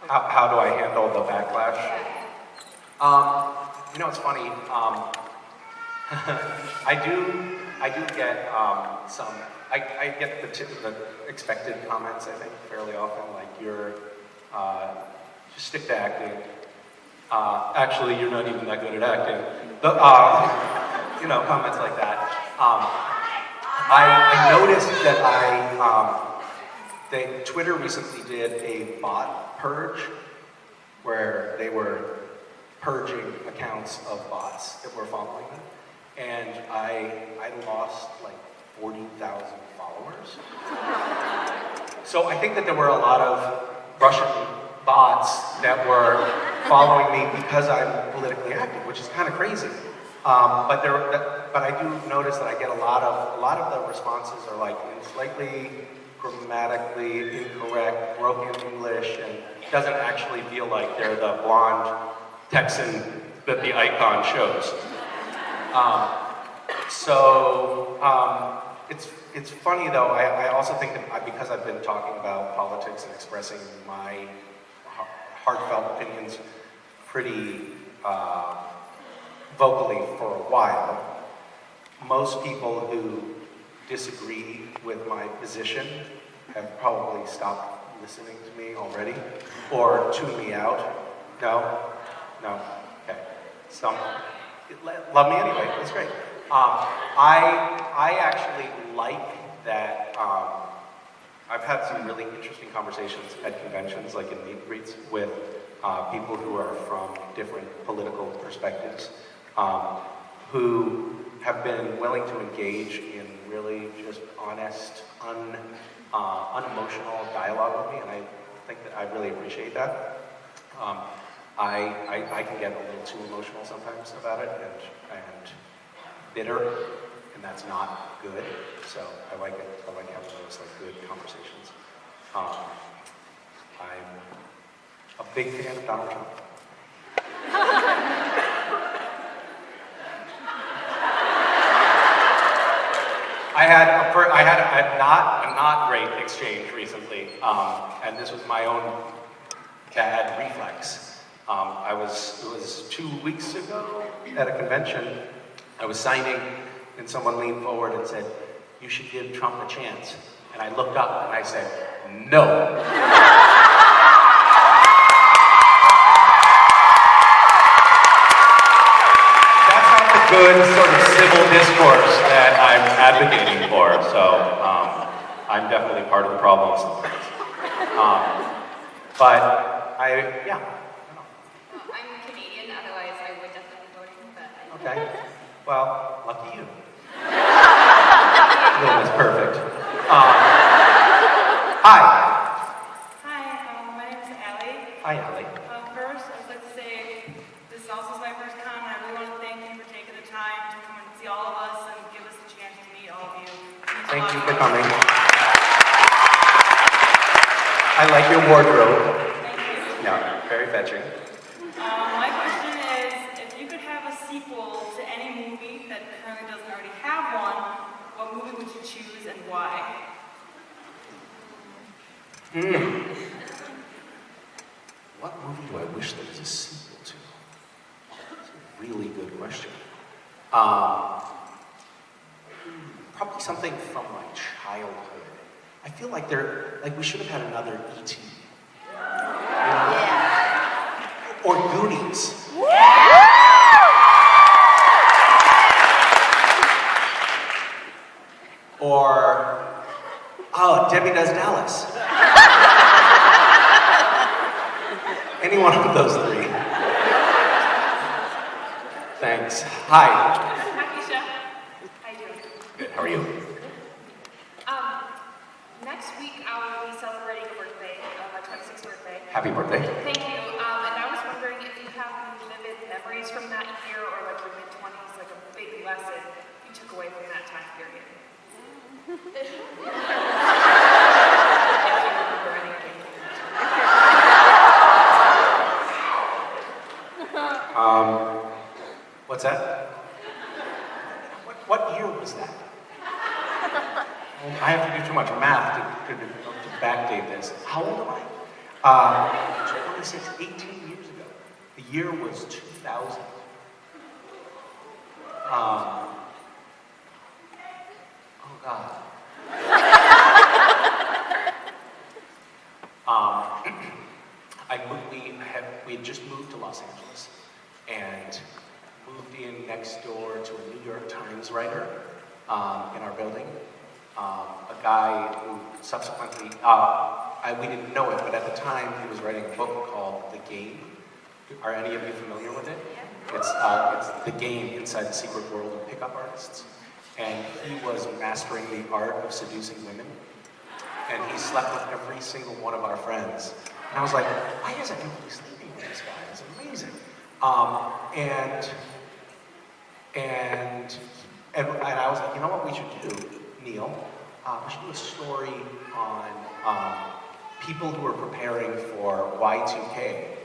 How do I handle the backlash? You know, it's funny. I do get some. I get the expected comments. I think fairly often, like you're just stick to acting. Actually, you're not even that good at acting. You know, comments like that. I noticed that Twitter recently did a bot purge where they were purging accounts of bots that were following them. And I lost like 40,000 followers. So I think that there were a lot of Russian bots that were following me because I'm politically active, which is kind of crazy. But I do notice that I get a lot of the responses are like slightly grammatically incorrect, broken English, and doesn't actually feel like they're the blonde Texan that the icon shows. It's funny though. I also think that because I've been talking about politics and expressing my heartfelt opinions pretty vocally for a while, most people who disagree with my position have probably stopped listening to me already or tuned me out. No? Okay. Some love me anyway. That's great. I actually like that. I've had some really interesting conversations at conventions, like in meet and greets, with people who are from different political perspectives, who have been willing to engage in really just honest, unemotional dialogue with me, and I think that I really appreciate that. I can get a little too emotional sometimes about it and bitter, and that's not good. So I like it. I like having those like good conversations. I'm a big fan of Donald Trump. I had a not great exchange recently, and this was my own bad reflex. It was 2 weeks ago at a convention. I was signing, and someone leaned forward and said, "You should give Trump a chance." And I looked up and I said, "No." That's not the good sort of civil discourse that I'm advocating for. So I'm definitely part of the problem sometimes. Yeah. I'm Canadian, otherwise I would definitely be voting, but... Okay. Well, lucky you. No, that's perfect. Hi. Hi, my name is Allie. Hi, Allie. First, I'd like to say this also is my first con, and I really want to thank you for taking the time to come and see all of us and give us a chance to meet all of you. Thank you for coming. I like your wardrobe. Thank you. Yeah, very fetching. My question is, if you could have a sequel to any movie that currently doesn't already have one, what movie would you choose and why? What movie do I wish there was a sequel to? That's a really good question. Probably something from my childhood. I feel like we should have had another E.T. Yeah. Or Goonies. Or, Debbie Does Dallas. Any one of those three. Thanks. Hi. Hi, Misha. How you doing? Good, how are you? Next week I will be celebrating a birthday, my 26th birthday. Happy birthday. Thank you. And I was wondering if you have any vivid memories from that year, or like your mid-20s, like a big lesson you took away from that time period. If you remember anything. What's that? What year was that? I have to do too much math to backdate this. How old am I? 26, 18 years ago. The year was 2000. Oh God. We had just moved to Los Angeles and moved in next door to a New York Times writer in our building. A guy who subsequently, we didn't know it, but at the time he was writing a book called The Game. Are any of you familiar with it? It's The Game Inside the Secret World of Pickup Artists. And he was mastering the art of seducing women. And he slept with every single one of our friends. And I was like, why is everybody sleeping with this guy? It's amazing. And I was like, you know what we should do, Neil? We should do a story on people who are preparing for Y2K.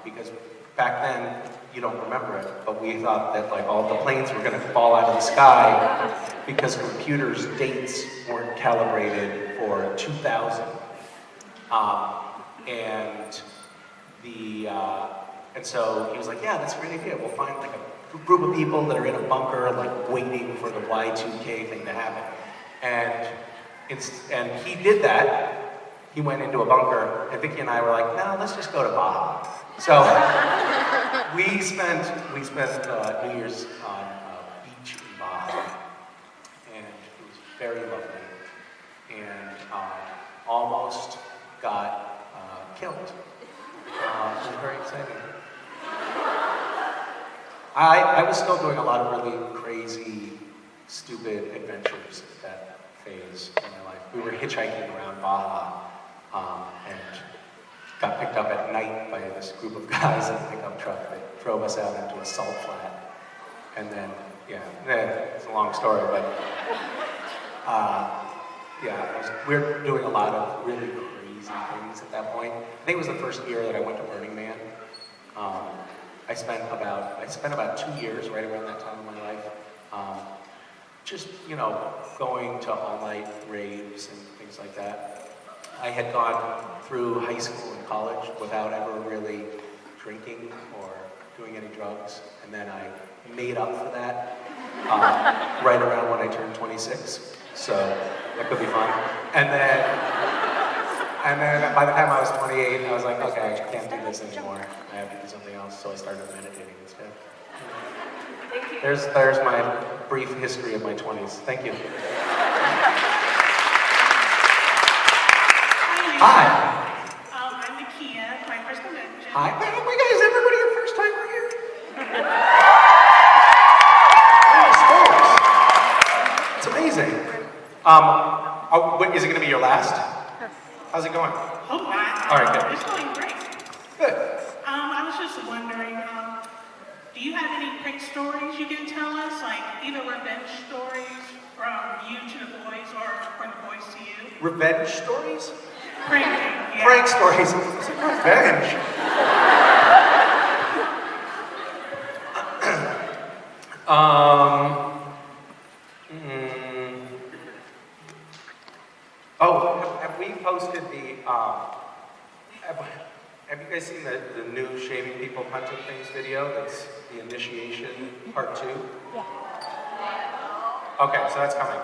Because back then, you don't remember it, but we thought that like all the planes were going to fall out of the sky because computers' dates weren't calibrated for 2000. And so he was like, yeah, that's a great idea. We'll find like a group of people that are in a bunker, like waiting for the Y2K thing to happen. And he did that. He went into a bunker, and Vicky and I were like, no, let's just go to Baja. So we spent New Year's on a beach in Baja, and it was very lovely, and almost got killed. It was very exciting. I was still doing a lot of really crazy, stupid adventures at that phase in my life. We were hitchhiking around Baja, and got picked up at night by this group of guys in a pickup truck that drove us out into a salt flat. And then, it's a long story, but we were doing a lot of really crazy things at that point. I think it was the first year that I went to Burning Man. I spent about 2 years right around that time in my life, just, going to all-night raves and things like that. I had gone through high school and college without ever really drinking or doing any drugs, and then I made up for that right around when I turned 26, so that could be fun. And then by the time I was 28, I was like, okay, I can't do this anymore. I have to do something else, so I started meditating instead. Thank you. There's my brief history of my 20s. Thank you. Hi. I'm Nakia, my first convention. Hi. Wait, guys, everybody your first time here? Oh, sports. It's amazing. Is it going to be your last? How's it going? Hope not. All right, good. It's going great. Good. I was just wondering, do you have any prank stories you can tell us? Like either revenge stories from you to the boys or from the boys to you? Revenge stories? Pranking, yeah. Prank stories. It's like revenge. Have we posted the, have you guys seen the new Shaving People Punching Things video? That's the initiation part 2? Yeah. Okay, so that's coming.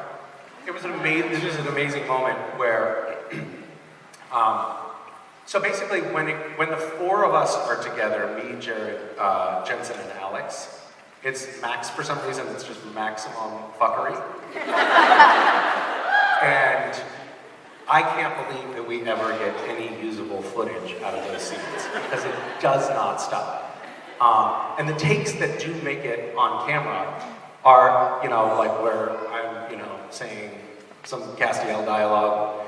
This was an amazing moment where, so basically when the 4 of us are together, me, Jared, Jensen, and Alex, it's max, for some reason, it's just maximum fuckery. And I can't believe that we ever get any usable footage out of those scenes, because it does not stop. And the takes that do make it on camera are, like where I'm, saying some Castiel dialogue.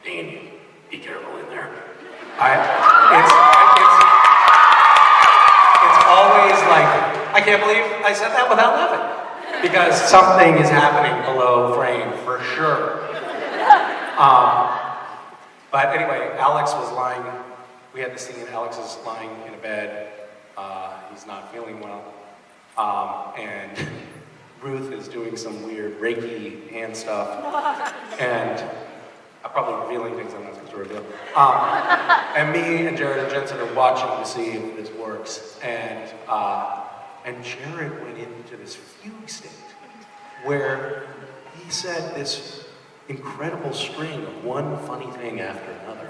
Dean, be careful in there. It's always like, I can't believe I said that without laughing. Because something is happening below frame, for sure. But anyway, Alex was lying, we had the scene, Alex is lying in a bed, he's not feeling well, and Ruth is doing some weird Reiki hand stuff, and I'm probably revealing things I'm not supposed to reveal. And me and Jared and Jensen are watching to see if this works. And Jared went into this fugue state where he said this incredible string of one funny thing after another.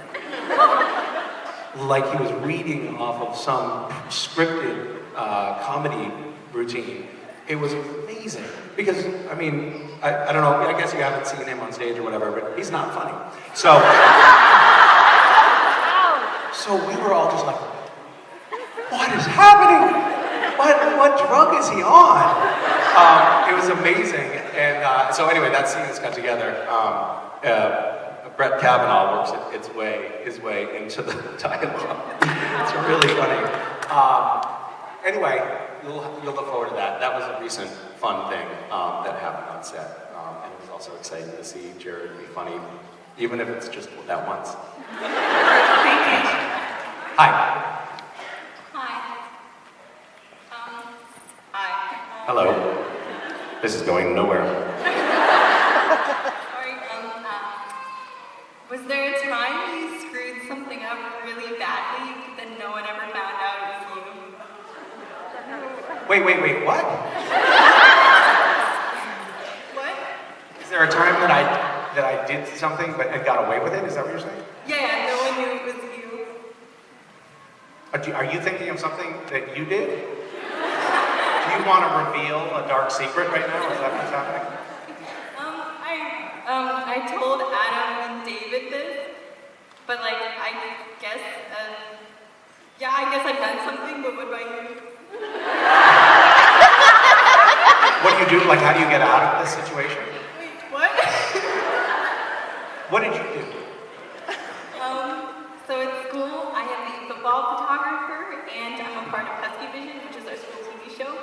Like he was reading off of some scripted comedy routine. It was amazing. Because, I mean, I don't know, I guess you haven't seen him on stage or whatever, but he's not funny. So we were all just like, what is happening? What drug is he on? It was amazing. And so anyway, that scene is cut together. Brett Kavanaugh works his way into the dialogue. It's really funny. Anyway, you'll look forward to that. That was a recent fun thing that happened on set. And it was also exciting to see Jared be funny, even if it's just that once. Thank you. Hi. Hi. Hi. Hello. This is going nowhere. Sorry, was there a time you screwed something up really badly, but then no one ever found out it was you? Wait, what? What? Is there a time that I did something but I got away with it? Is that what you're saying? Yeah, no one knew it was you. Are you thinking of something that you did? Do you want to reveal a dark secret right now? Is that what's happening? I told Adam and David this, but like, I guess I've done something, but what about you? What do you do? Like, how do you get out of this situation? Wait, what? What did you do? So at school, I am a football photographer, and I'm a part of Husky Vision, which is our school TV show.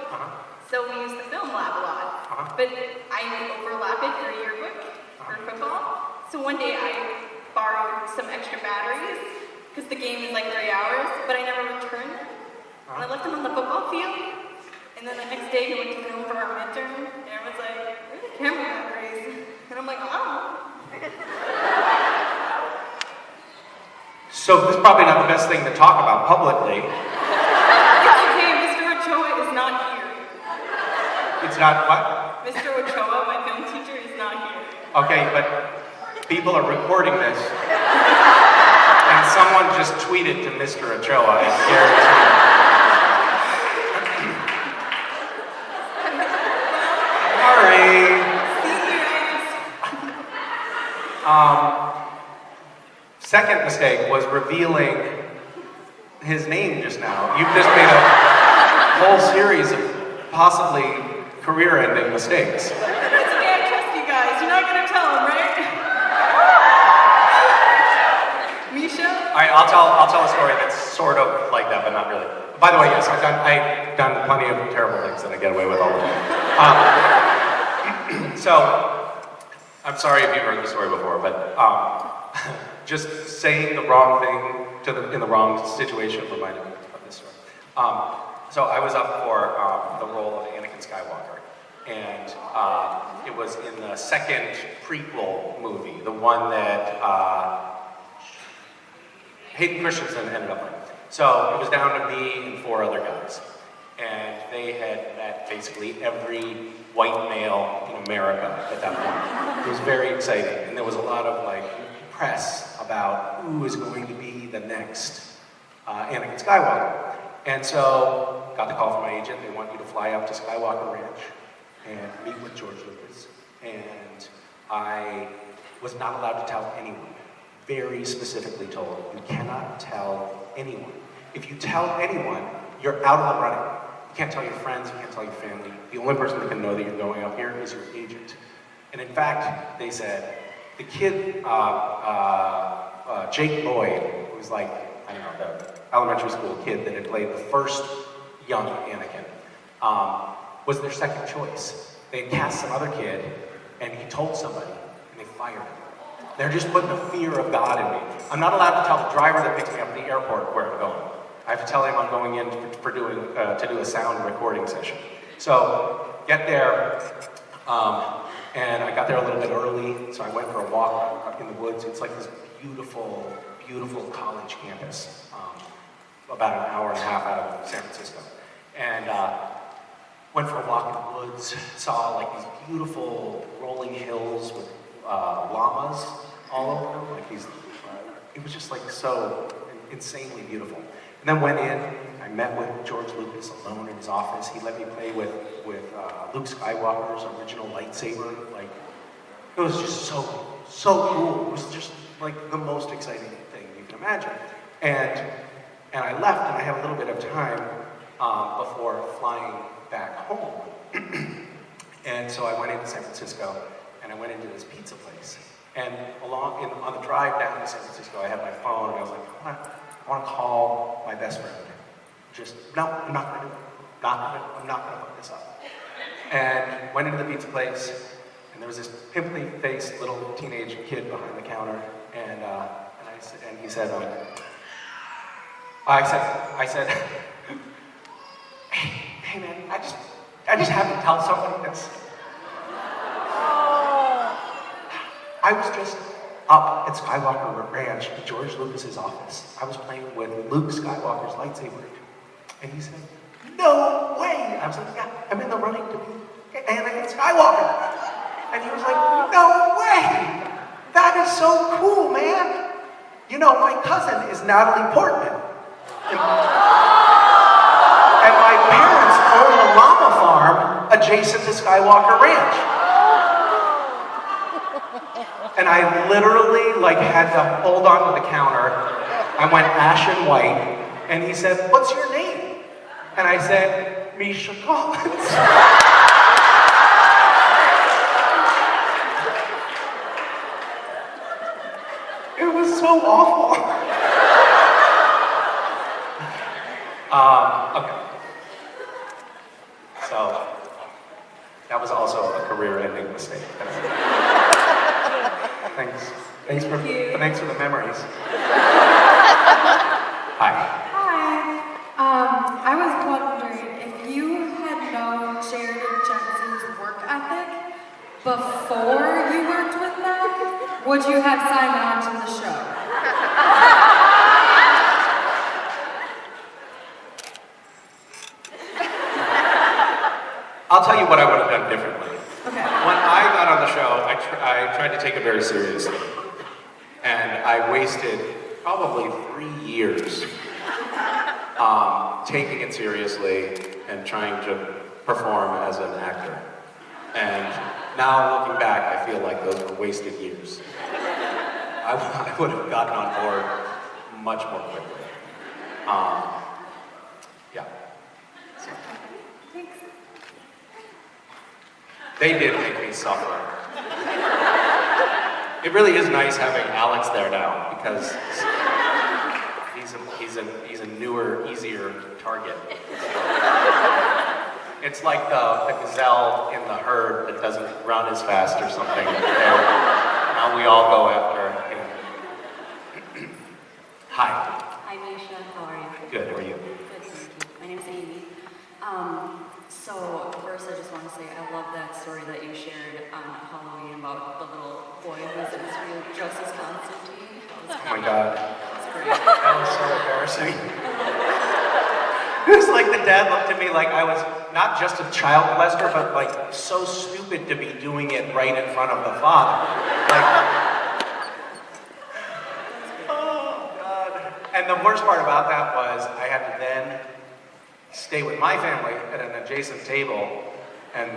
So we use the film lab a lot, but I overlap it for a yearbook for football. So one day I borrowed some extra batteries, because the game is like 3 hours, but I never returned them. And I left them on the football field, and then the next day we went to film for our midterm, and everyone's like, where are the camera batteries? And I'm like, oh. So this is probably not the best thing to talk about publicly. It's okay, Mr. Ochoa is not here. It's not what? Mr. Ochoa, my film teacher, is not here. Okay, but people are recording this. And someone just tweeted to Mr. Ochoa and guarantee. Sorry. Second mistake was revealing his name just now. You've just made a whole series of possibly career-ending mistakes. It's okay, I trust you guys. You're not gonna tell him, right? Misha? All right, I'll tell a story that's sort of like that, but not really. By the way, yes, I've done plenty of terrible things that I get away with all the time. So, I'm sorry if you've heard the story before, but just saying the wrong thing in the wrong situation reminded me of this story. So I was up for the role of Anakin Skywalker, and it was in the second prequel movie, the one that Hayden Christensen ended up in. So it was down to me and 4 other guys, and they had met basically every white male in America at that point. It was very exciting, and there was a lot of like press about who is going to be the next Anakin Skywalker. And so, got the call from my agent, they want you to fly up to Skywalker Ranch and meet with George Lucas. And I was not allowed to tell anyone. Very specifically told, you cannot tell anyone. If you tell anyone, you're out of the running. You can't tell your friends, you can't tell your family. The only person that can know that you're going up here is your agent. And in fact, they said, the kid, Jake Lloyd, who was like, I don't know, the elementary school kid that had played the first young Anakin, was their second choice. They had cast some other kid, and he told somebody, and they fired him. They're just putting the fear of God in me. I'm not allowed to tell the driver that picks me up at the airport where I'm going. I have to tell him I'm going in to do a sound recording session. So, get there. And I got there a little bit early, so I went for a walk up in the woods. It's like this beautiful, beautiful college campus, about an hour and a half out of San Francisco. And went for a walk in the woods, saw like these beautiful rolling hills with llamas all over them, like these, it was just like so insanely beautiful. And then went in, I met with George Lucas alone in his office. He let me play with Luke Skywalker's original lightsaber. Like, it was just so cool. It was just like the most exciting thing you can imagine. And I left, and I had a little bit of time before flying back home. And so I went into San Francisco, and I went into this pizza place. And on the drive down to San Francisco, I had my phone, and I was like, I want to call my best friend. No, I'm not going to do it. I'm not going to fuck this up. And went into the pizza place, and there was this pimply-faced little teenage kid behind the counter, and he said, I said, hey man, I just have to tell somebody this. I was just up at Skywalker Ranch in George Lucas's office. I was playing with Luke Skywalker's lightsaber. And he said, no way! I was like, yeah, I'm in the running to be Anakin Skywalker. And he was like, no way! That is so cool, man! You know, my cousin is Natalie Portman. And my parents own a llama farm adjacent to Skywalker Ranch. And I literally had to hold on to the counter. I went ashen white, and he said, what's your name? And I said, Misha Collins. It was so awful. Okay. So, that was also a career-ending mistake. Thanks for the memories. Hi. Hi. I was wondering if you had known Sheridan Jensen's work ethic before you worked with them, would you have signed on to the show? I'll tell you what I would have done differently. Okay. When I got on the show, I tried to take it very seriously. And I wasted probably 3 years taking it seriously and trying to perform as an actor. And now looking back, I feel like those were wasted years. I would have gotten on board much more quickly. Yeah. Thanks. They did make me suffer. It really is nice having Alex there now because he's a newer, easier target. It's like the gazelle in the herd that doesn't run as fast or something. Now we all go after him. Hi. Hi, Misha. How are you? Good. How are you? Good, thank you. My name's Amy. So first, I just want to say I love that story that you shared on Halloween about the little boy who was in his real dress as Constantine. Oh my God. That's great. That was so embarrassing. It was like the dad looked at me like I was not just a child molester, but like so stupid to be doing it right in front of the father. Like, oh God. And the worst part about that was I had to then stay with my family at an adjacent table and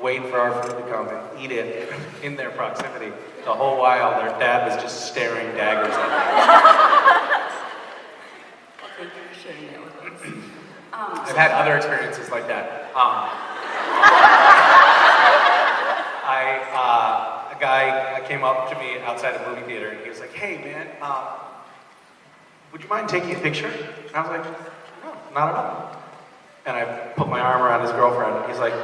wait for our food to come and eat it in their proximity. The whole while their dad was just staring daggers at me. Well, thank you for sharing that with us. I've had other experiences like that. A guy came up to me outside a movie theater and he was like, hey man, would you mind taking a picture? And I was like, no, not at all. And I put my arm around his girlfriend and he's like,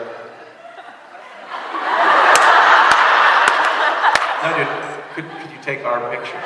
no dude, could you take our picture?